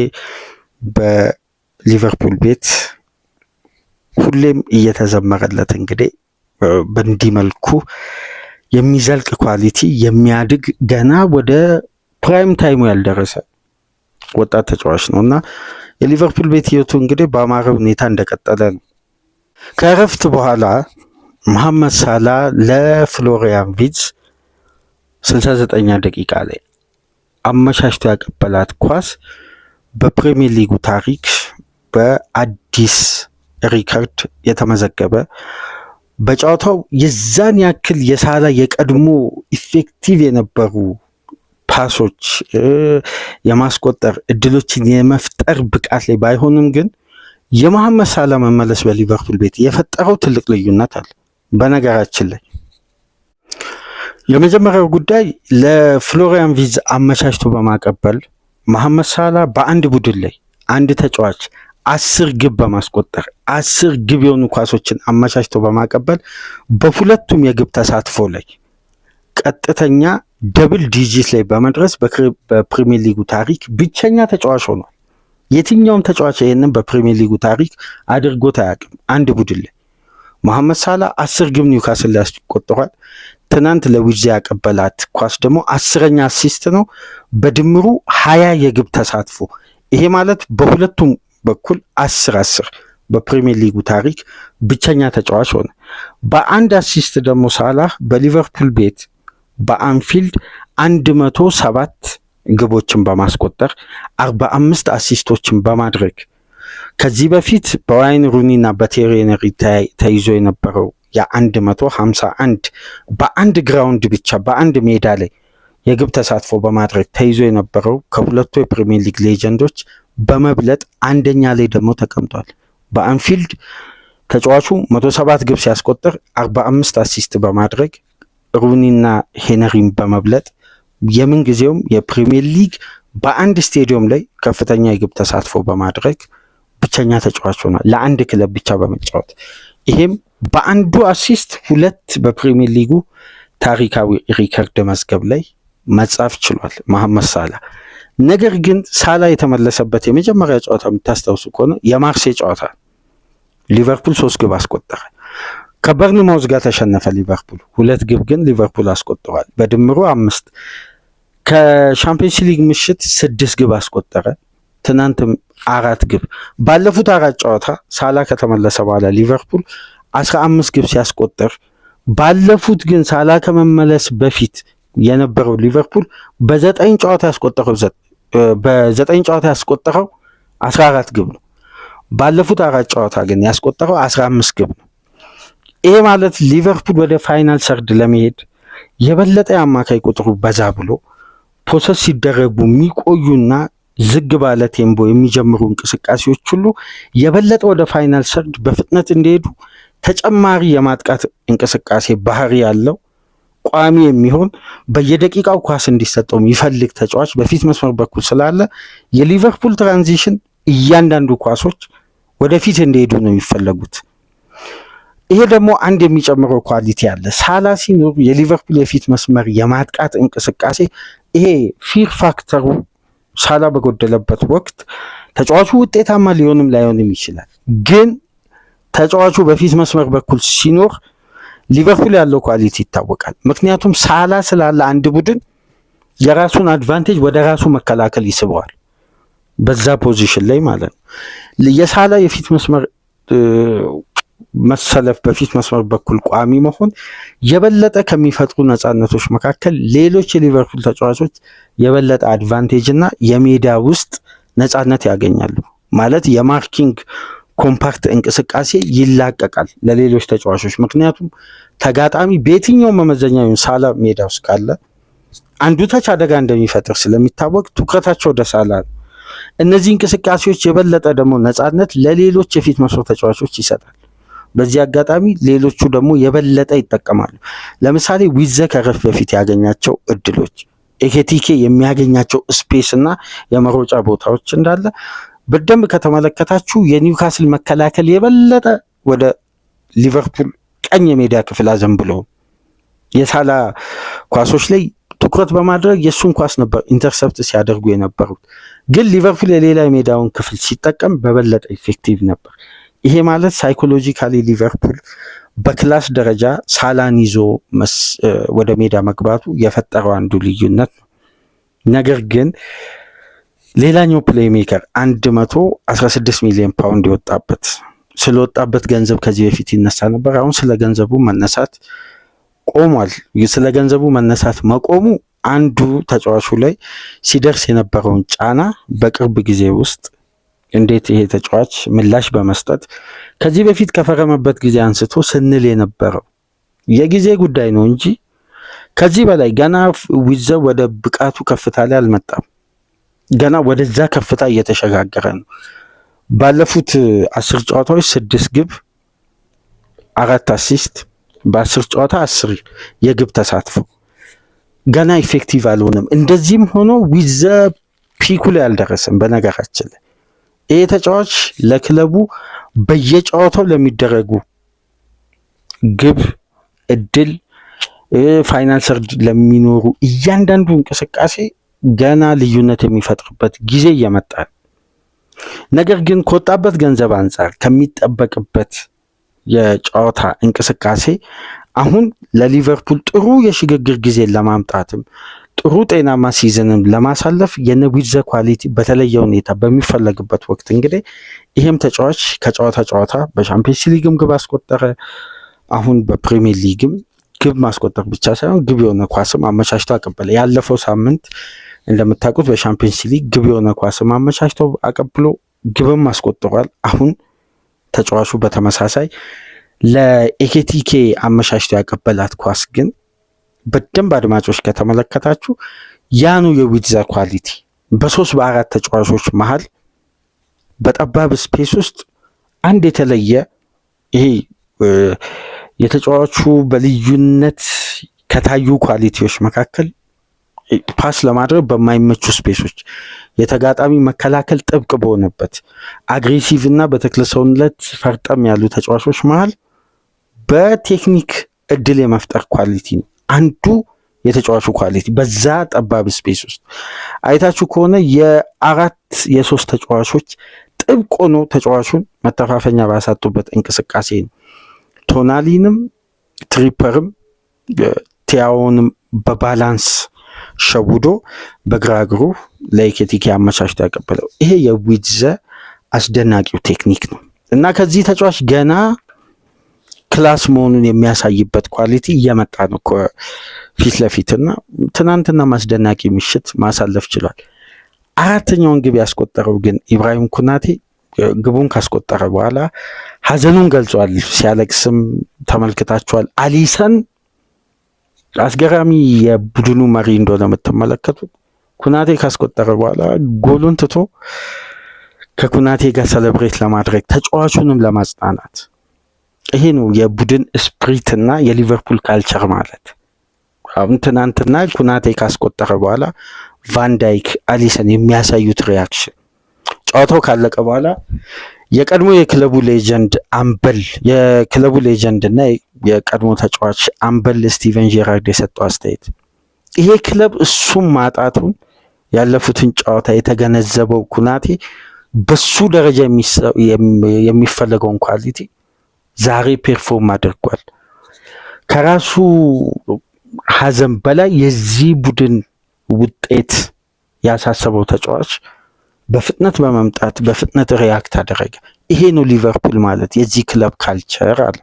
በሊቨርፑል ቤት ሁሌም እየተዘመረለት እንግዲህ በእንዲህ መልኩ የሚዘልቅ ኳሊቲ የሚያድግ ገና ወደ ፕራይም ታይሙ ያልደረሰ ወጣት ተጫዋች ነው እና የሊቨርፑል ቤት ህይወቱ እንግዲህ በአማረ ሁኔታ እንደቀጠለ ነው። ከእረፍት በኋላ መሐመድ ሳላ ለፍሎሪያን ቪርትዝ 69ኛ ደቂቃ ላይ አመቻችቶ ያቀበላት ኳስ በፕሪሚየር ሊጉ ታሪክ በአዲስ ሪከርድ የተመዘገበ በጨዋታው የዛን ያክል የሳላ የቀድሞ ኢፌክቲቭ የነበሩ ፓሶች የማስቆጠር እድሎችን የመፍጠር ብቃት ላይ ባይሆንም ግን የመሐመድ ሳላ መመለስ በሊቨርፑል ቤት የፈጠረው ትልቅ ልዩነት አለ። በነገራችን ላይ የመጀመሪያው ጉዳይ ለፍሎሪያን ቪርትዝ አመቻችቶ በማቀበል መሐመድ ሳላ በአንድ ቡድን ላይ አንድ ተጫዋች 10 ግብ በማስቆጠር 10 ግብ የሆኑ ኳሶችን አመቻችቶ በማቀበል በሁለቱም የግብ ተሳትፎ ላይ ቀጥተኛ ደብል ዲጂት ላይ በመድረስ በፕሪሚየር ሊጉ ታሪክ ብቸኛ ተጫዋች ሆኗል። የትኛውም ተጫዋች ይህንን በፕሪሚየር ሊጉ ታሪክ አድርጎት አያውቅም። አንድ ቡድን ላይ መሐመድ ሳላ 10 ግብ ኒውካስል ላይ አስቆጥሯል። ትናንት ለዊርትዝ ያቀበላት ኳስ ደግሞ 10ኛ አሲስት ነው። በድምሩ 20 የግብ ተሳትፎ፣ ይሄ ማለት በሁለቱም በኩል 10 በፕሪሚየር ሊጉ ታሪክ ብቸኛ ተጫዋች ሆነ። በአንድ አሲስት ደግሞ ሳላህ በሊቨርፑል ቤት በአንፊልድ 107 ግቦችን በማስቆጠር 45 አሲስቶችን በማድረግ ከዚህ በፊት በዋይን ሩኒ እና በቴሪ ሄንሪ ተይዞ የነበረው የ151 በአንድ ግራውንድ ብቻ በአንድ ሜዳ ላይ የግብ ተሳትፎ በማድረግ ተይዞ የነበረው ከሁለቱ የፕሪሚየር ሊግ ሌጀንዶች በመብለጥ አንደኛ ላይ ደግሞ ተቀምጧል። በአንፊልድ ተጫዋቹ 107 ግብ ሲያስቆጥር 45 አሲስት በማድረግ ሩኒና ሄነሪን በመብለጥ የምን ጊዜውም የፕሪሚየር ሊግ በአንድ ስቴዲየም ላይ ከፍተኛ የግብ ተሳትፎ በማድረግ ብቸኛ ተጫዋች ሆኗል፣ ለአንድ ክለብ ብቻ በመጫወት። ይሄም በአንዱ አሲስት 2 በፕሪሚየር ሊጉ ታሪካዊ ሪከርድ መዝገብ ላይ መጻፍ ችሏል መሐመድ ሳላ። ነገር ግን ሳላ የተመለሰበት የመጀመሪያ ጨዋታ የምታስታውሱ ከሆነ የማርሴይ ጨዋታ ሊቨርፑል 3 ግብ አስቆጠረ። ከበርንማውዝ ጋር ተሸነፈ ሊቨርፑል። 2 ግብ ግን ሊቨርፑል አስቆጥሯል። በድምሩ 5። ከሻምፒየንስ ሊግ ምሽት 6 ግብ አስቆጠረ። ትናንትም 4 ግብ። ባለፉት 4 ጨዋታ ሳላ ከተመለሰ በኋላ ሊቨርፑል 15 ግብ ሲያስቆጥር፣ ባለፉት ግን ሳላ ከመመለስ በፊት የነበረው ሊቨርፑል በ9 ጨዋታ ያስቆጠረው 14 ግብ ነው። ባለፉት 4 ጨዋታ ግን ያስቆጠረው 15 ግብ ነው። ይሄ ማለት ሊቨርፑል ወደ ፋይናል ሰርድ ለመሄድ የበለጠ የአማካይ ቁጥሩ በዛ ብሎ ፕሮሰስ ሲደረጉ የሚቆዩና ዝግ ባለ ቴምቦ የሚጀምሩ እንቅስቃሴዎች ሁሉ የበለጠ ወደ ፋይናል ሰርድ በፍጥነት እንዲሄዱ ተጨማሪ የማጥቃት እንቅስቃሴ ባህሪ ያለው ቋሚ የሚሆን በየደቂቃው ኳስ እንዲሰጠው የሚፈልግ ተጫዋች በፊት መስመር በኩል ስላለ የሊቨርፑል ትራንዚሽን እያንዳንዱ ኳሶች ወደፊት እንዲሄዱ ነው የሚፈለጉት። ይሄ ደግሞ አንድ የሚጨምረው ኳሊቲ አለ። ሳላ ሲኖር የሊቨርፑል የፊት መስመር የማጥቃት እንቅስቃሴ ይሄ ፊር ፋክተሩ ሳላ በጎደለበት ወቅት ተጫዋቹ ውጤታማ ሊሆንም ላይሆንም ይችላል። ግን ተጫዋቹ በፊት መስመር በኩል ሲኖር ሊቨርፑል ያለው ኳሊቲ ይታወቃል። ምክንያቱም ሳላ ስላለ አንድ ቡድን የራሱን አድቫንቴጅ ወደ ራሱ መከላከል ይስበዋል፣ በዛ ፖዚሽን ላይ ማለት ነው። የሳላ የፊት መስመር መሰለፍ በፊት መስመር በኩል ቋሚ መሆን የበለጠ ከሚፈጥሩ ነፃነቶች መካከል ሌሎች የሊቨርፑል ተጫዋቾች የበለጠ አድቫንቴጅ እና የሜዳ ውስጥ ነፃነት ያገኛሉ። ማለት የማርኪንግ ኮምፓክት እንቅስቃሴ ይላቀቃል ለሌሎች ተጫዋቾች። ምክንያቱም ተጋጣሚ በየትኛው መመዘኛ ሳላ ሜዳ ውስጥ ካለ አንዱ ተች አደጋ እንደሚፈጥር ስለሚታወቅ ትኩረታቸው ወደ ሳላ ነው። እነዚህ እንቅስቃሴዎች የበለጠ ደግሞ ነፃነት ለሌሎች የፊት መስመር ተጫዋቾች ይሰጣል። በዚህ አጋጣሚ ሌሎቹ ደግሞ የበለጠ ይጠቀማሉ። ለምሳሌ ዊዘ ከረፍት በፊት ያገኛቸው እድሎች፣ ኤኬቲኬ የሚያገኛቸው ስፔስ እና የመሮጫ ቦታዎች እንዳለ በደንብ ከተመለከታችሁ የኒውካስል መከላከል የበለጠ ወደ ሊቨርፑል ቀኝ የሜዳ ክፍል አዘንብሎ የሳላ ኳሶች ላይ ትኩረት በማድረግ የሱን ኳስ ነበር ኢንተርሰፕት ሲያደርጉ የነበሩት። ግን ሊቨርፑል የሌላ የሜዳውን ክፍል ሲጠቀም በበለጠ ኢፌክቲቭ ነበር። ይሄ ማለት ሳይኮሎጂካሊ ሊቨርፑል በክላስ ደረጃ ሳላን ይዞ ወደ ሜዳ መግባቱ የፈጠረው አንዱ ልዩነት ነው። ነገር ግን ሌላኛው ፕሌይሜከር 116 ሚሊዮን ፓውንድ የወጣበት ስለወጣበት ገንዘብ ከዚህ በፊት ይነሳ ነበር። አሁን ስለ ገንዘቡ መነሳት ቆሟል። ስለ ገንዘቡ መነሳት መቆሙ አንዱ ተጫዋቹ ላይ ሲደርስ የነበረውን ጫና በቅርብ ጊዜ ውስጥ እንዴት ይሄ ተጫዋች ምላሽ በመስጠት ከዚህ በፊት ከፈረመበት ጊዜ አንስቶ ስንል የነበረው የጊዜ ጉዳይ ነው እንጂ ከዚህ በላይ ገና ዊዘው ወደ ብቃቱ ከፍታ ላይ አልመጣም። ገና ወደዛ ከፍታ እየተሸጋገረ ነው። ባለፉት 10 ጨዋታዎች 6 ግብ 4 አሲስት፣ በ10 ጨዋታ 10 የግብ ተሳትፎ ገና ኢፌክቲቭ አልሆነም። እንደዚህም ሆኖ ዊዘ ፒኩ ላይ አልደረሰም። በነገራችን ላይ ይሄ ተጫዋች ለክለቡ በየጨዋታው ለሚደረጉ ግብ እድል ፋይናል ሰርድ ለሚኖሩ እያንዳንዱ እንቅስቃሴ ገና ልዩነት የሚፈጥርበት ጊዜ እየመጣ ነው። ነገር ግን ከወጣበት ገንዘብ አንጻር ከሚጠበቅበት የጨዋታ እንቅስቃሴ አሁን ለሊቨርፑል ጥሩ የሽግግር ጊዜ ለማምጣትም ጥሩ ጤናማ ሲዝንም ለማሳለፍ የነዊዘ ኳሊቲ በተለየ ሁኔታ በሚፈለግበት ወቅት እንግዲህ ይሄም ተጫዋች ከጨዋታ ጨዋታ በሻምፒየንስ ሊግም ግብ አስቆጠረ። አሁን በፕሪሚየር ሊግም ግብ ማስቆጠር ብቻ ሳይሆን ግብ የሆነ ኳስም አመቻችቶ አቀበለ። ያለፈው ሳምንት እንደምታውቁት በሻምፒየንስ ሊግ ግብ የሆነ ኳስም አመቻችቶ አቀብሎ ግብም አስቆጥሯል። አሁን ተጫዋቹ በተመሳሳይ ለኤኬቲኬ አመቻችቶ ያቀበላት ኳስ ግን በደንብ አድማጮች ከተመለከታችሁ ያኑ የዊዛ ኳሊቲ በ3 በ4 ተጫዋቾች መሃል በጠባብ ስፔስ ውስጥ አንድ የተለየ ይሄ የተጫዋቹ በልዩነት ከታዩ ኳሊቲዎች መካከል ፓስ ለማድረግ በማይመቹ ስፔሶች የተጋጣሚ መከላከል ጥብቅ በሆነበት አግሬሲቭ እና በተክለሰውነት ፈርጠም ያሉ ተጫዋቾች መሃል በቴክኒክ እድል የመፍጠር ኳሊቲ ነው አንዱ የተጫዋቹ ኳሊቲ። በዛ ጠባብ ስፔስ ውስጥ አይታችሁ ከሆነ የ3 ተጫዋቾች ጥብቅ ሆኖ ተጫዋቹን መተፋፈኛ ባሳጡበት እንቅስቃሴ ነው ቶናሊንም ትሪፐርም ቲያዎንም በባላንስ ሸውዶ በግራ እግሩ ለኤኬቲኬ አመቻችቶ ያቀበለው ይሄ የዊትዘ አስደናቂው ቴክኒክ ነው እና ከዚህ ተጫዋች ገና ክላስ መሆኑን የሚያሳይበት ኳሊቲ እየመጣ ነው ፊት ለፊትና ትናንትና ማስደናቂ ምሽት ማሳለፍ ችሏል። አራተኛውን ግብ ያስቆጠረው ግን ኢብራሂም ኩናቴ ግቡን ካስቆጠረ በኋላ ሀዘኑን ገልጿል። ሲያለቅስም ተመልክታችኋል። አሊሰን አስገራሚ የቡድኑ መሪ እንደሆነ የምትመለከቱት ኩናቴ ካስቆጠረ በኋላ ጎሉን ትቶ ከኩናቴ ጋር ሰለብሬት ለማድረግ ተጫዋቹንም ለማጽናናት ይሄ ነው የቡድን ስፕሪት እና የሊቨርፑል ካልቸር ማለት። አሁን ትናንትና ኩናቴ ካስቆጠረ በኋላ ቫንዳይክ፣ አሊሰን የሚያሳዩት ሪያክሽን ጨዋታው ካለቀ በኋላ የቀድሞ የክለቡ ሌጀንድ አምበል የክለቡ ሌጀንድ እና የቀድሞ ተጫዋች አምበል ስቲቨን ጄራርድ የሰጠው አስተያየት ይሄ ክለብ እሱም ማጣቱን ያለፉትን ጨዋታ የተገነዘበው ኩናቴ በሱ ደረጃ የሚፈለገውን ኳሊቲ ዛሬ ፔርፎርም አድርጓል። ከራሱ ሀዘን በላይ የዚህ ቡድን ውጤት ያሳሰበው ተጫዋች በፍጥነት በመምጣት በፍጥነት ሪያክት አደረገ። ይሄ ነው ሊቨርፑል ማለት የዚህ ክለብ ካልቸር አለ።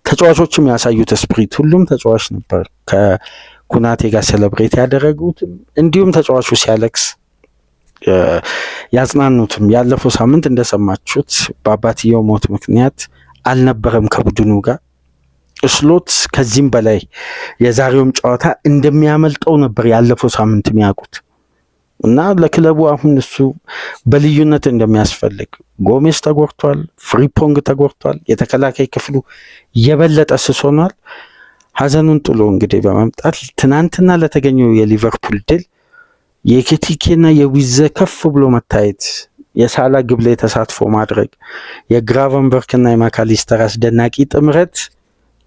ተጫዋቾችም ያሳዩት ስፕሪት ሁሉም ተጫዋች ነበር ከኩናቴ ጋር ሴሌብሬት ያደረጉትም እንዲሁም ተጫዋቹ ሲያለቅስ ያጽናኑትም። ያለፈው ሳምንት እንደሰማችሁት በአባትየው ሞት ምክንያት አልነበረም ከቡድኑ ጋር። ስሎት ከዚህም በላይ የዛሬውም ጨዋታ እንደሚያመልጠው ነበር ያለፈው ሳምንት የሚያውቁት እና ለክለቡ አሁን እሱ በልዩነት እንደሚያስፈልግ ጎሜስ ተጎድቷል፣ ፍሪፖንግ ተጎድቷል፣ የተከላካይ ክፍሉ የበለጠ ስስ ሆኗል። ሀዘኑን ጥሎ እንግዲህ በመምጣት ትናንትና ለተገኘው የሊቨርፑል ድል የኬቲኬና የዊዘ ከፍ ብሎ መታየት፣ የሳላ ግብ ላይ ተሳትፎ ማድረግ፣ የግራቨንበርክና የማካሊስተር አስደናቂ ጥምረት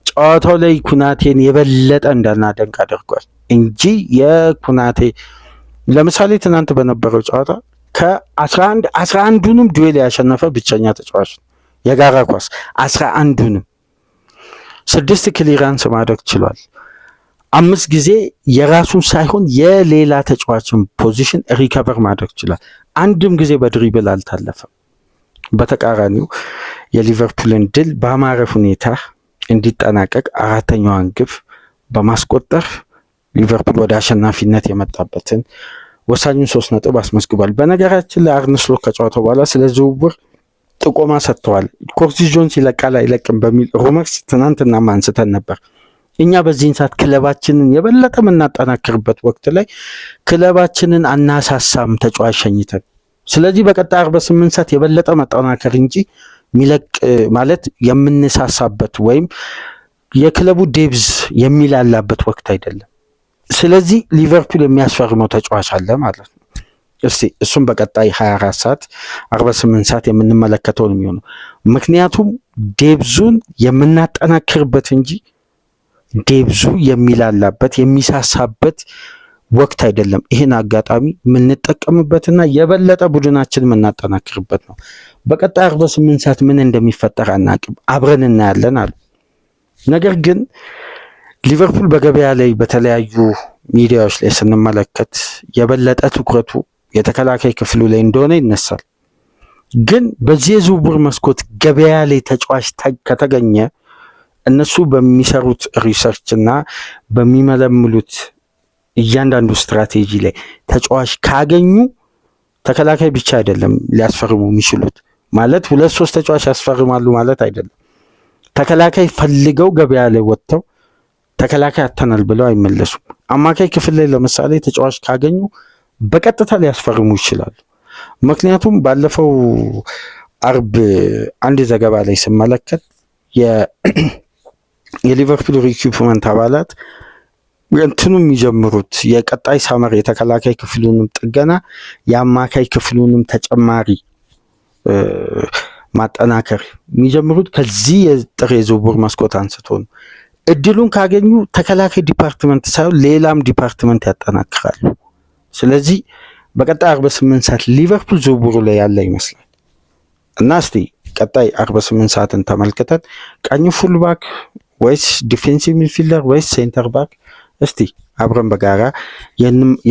ጨዋታው ላይ ኩናቴን የበለጠ እንዳናደንቅ አድርጓል እንጂ የኩናቴ ለምሳሌ ትናንት በነበረው ጨዋታ ከ11ዱንም ዱዌል ያሸነፈ ብቸኛ ተጫዋች ነው። የጋራ ኳስ 11ዱንም 6 ክሊራንስ ማድረግ ችሏል። 5 ጊዜ የራሱን ሳይሆን የሌላ ተጫዋችን ፖዚሽን ሪከቨር ማድረግ ችሏል። አንድም ጊዜ በድሪብል አልታለፈም። በተቃራኒው የሊቨርፑልን ድል በአማረ ሁኔታ እንዲጠናቀቅ አራተኛዋን ግብ በማስቆጠር ሊቨርፑል ወደ አሸናፊነት የመጣበትን ወሳኙን 3 ነጥብ አስመዝግቧል። በነገራችን ላይ አርነ ስሎት ከጨዋታው በኋላ ስለ ዝውውር ጥቆማ ሰጥተዋል። ኮርቲስ ጆንስ ይለቃል አይለቅም በሚል ሩመርስ ትናንትና አንስተን ነበር። እኛ በዚህን ሰዓት ክለባችንን የበለጠ የምናጠናክርበት ወቅት ላይ ክለባችንን አናሳሳም ተጫዋች ሸኝተን። ስለዚህ በቀጣይ 48 ሰዓት የበለጠ መጠናከር እንጂ ሚለቅ ማለት የምንሳሳበት ወይም የክለቡ ዴብዝ የሚላላበት ወቅት አይደለም። ስለዚህ ሊቨርፑል የሚያስፈርመው ተጫዋች አለ ማለት ነው። እስቲ እሱም በቀጣይ 24 ሰዓት 48 ሰዓት የምንመለከተው ነው የሚሆነው። ምክንያቱም ዴብዙን የምናጠናክርበት እንጂ ዴብዙ የሚላላበት የሚሳሳበት ወቅት አይደለም። ይህን አጋጣሚ የምንጠቀምበትና የበለጠ ቡድናችን የምናጠናክርበት ነው። በቀጣይ 48 ሰዓት ምን እንደሚፈጠር አናውቅም፣ አብረን እናያለን አሉ። ነገር ግን ሊቨርፑል በገበያ ላይ በተለያዩ ሚዲያዎች ላይ ስንመለከት የበለጠ ትኩረቱ የተከላካይ ክፍሉ ላይ እንደሆነ ይነሳል። ግን በዚህ የዝውውር መስኮት ገበያ ላይ ተጫዋች ከተገኘ እነሱ በሚሰሩት ሪሰርች እና በሚመለምሉት እያንዳንዱ ስትራቴጂ ላይ ተጫዋች ካገኙ ተከላካይ ብቻ አይደለም ሊያስፈርሙ የሚችሉት። ማለት 2-3 ተጫዋች ያስፈርማሉ ማለት አይደለም። ተከላካይ ፈልገው ገበያ ላይ ወጥተው ተከላካይ አተናል ብለው አይመለሱም። አማካይ ክፍል ላይ ለምሳሌ ተጫዋች ካገኙ በቀጥታ ሊያስፈርሙ ይችላሉ። ምክንያቱም ባለፈው አርብ አንድ ዘገባ ላይ ስመለከት የሊቨርፑል ሪኩፕመንት አባላት እንትኑ የሚጀምሩት የቀጣይ ሳመር የተከላካይ ክፍሉንም ጥገና የአማካይ ክፍሉንም ተጨማሪ ማጠናከር የሚጀምሩት ከዚህ የጥር የዝውውር መስኮት አንስቶ ነው። እድሉን ካገኙ ተከላካይ ዲፓርትመንት ሳይሆን ሌላም ዲፓርትመንት ያጠናክራሉ። ስለዚህ በቀጣይ 48 ሰዓት ሊቨርፑል ዝውውሩ ላይ ያለ ይመስላል እና እስቲ ቀጣይ 48 ሰዓትን ተመልክተን ቀኙ ፉል ባክ ወይስ ዲፌንሲቭ ሚድፊልደር ወይስ ሴንተር ባክ እስቲ አብረን በጋራ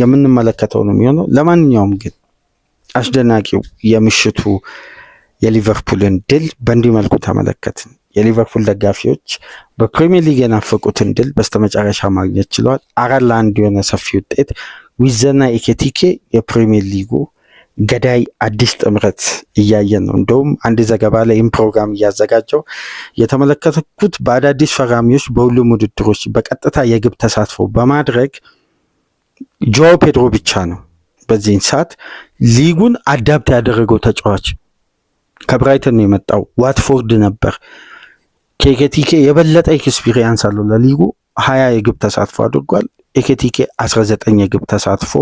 የምንመለከተው ነው የሚሆነው። ለማንኛውም ግን አስደናቂው የምሽቱ የሊቨርፑልን ድል በእንዲህ መልኩ ተመለከትን። የሊቨርፑል ደጋፊዎች በፕሪሚየር ሊግ የናፈቁትን ድል በስተመጨረሻ ማግኘት ችለዋል። 4-1 የሆነ ሰፊ ውጤት ዊዘና ኤኬቲኬ የፕሪሚየር ሊጉ ገዳይ አዲስ ጥምረት እያየን ነው። እንደውም አንድ ዘገባ ላይ ይህን ፕሮግራም እያዘጋጀው የተመለከትኩት በአዳዲስ ፈራሚዎች በሁሉም ውድድሮች በቀጥታ የግብ ተሳትፎ በማድረግ ጆ ፔድሮ ብቻ ነው በዚህን ሰዓት ሊጉን አዳፕት ያደረገው ተጫዋች። ከብራይተን ነው የመጣው፣ ዋትፎርድ ነበር። ከኤኬቲኬ የበለጠ ኤክስፒሪየንስ አለው ለሊጉ። 20 የግብ ተሳትፎ አድርጓል። ኤኬቲኬ 19 የግብ ተሳትፎ፣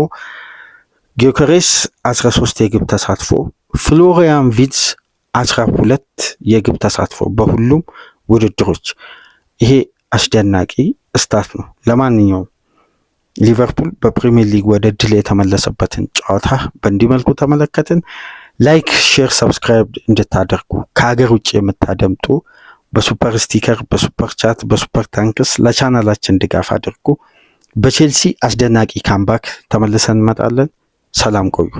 ጊዮከሬስ 13 የግብ ተሳትፎ፣ ፍሎሪያን ቪትስ 12 የግብ ተሳትፎ በሁሉም ውድድሮች። ይሄ አስደናቂ ስታት ነው። ለማንኛውም ሊቨርፑል በፕሪሚየር ሊግ ወደ ድል የተመለሰበትን ጨዋታ በእንዲህ መልኩ ተመለከትን። ላይክ፣ ሼር፣ ሰብስክራይብ እንድታደርጉ ከሀገር ውጭ የምታደምጡ በሱፐር ስቲከር፣ በሱፐር ቻት፣ በሱፐር ታንክስ ለቻናላችን ድጋፍ አድርጉ። በቼልሲ አስደናቂ ካምባክ ተመልሰን እንመጣለን። ሰላም ቆዩ።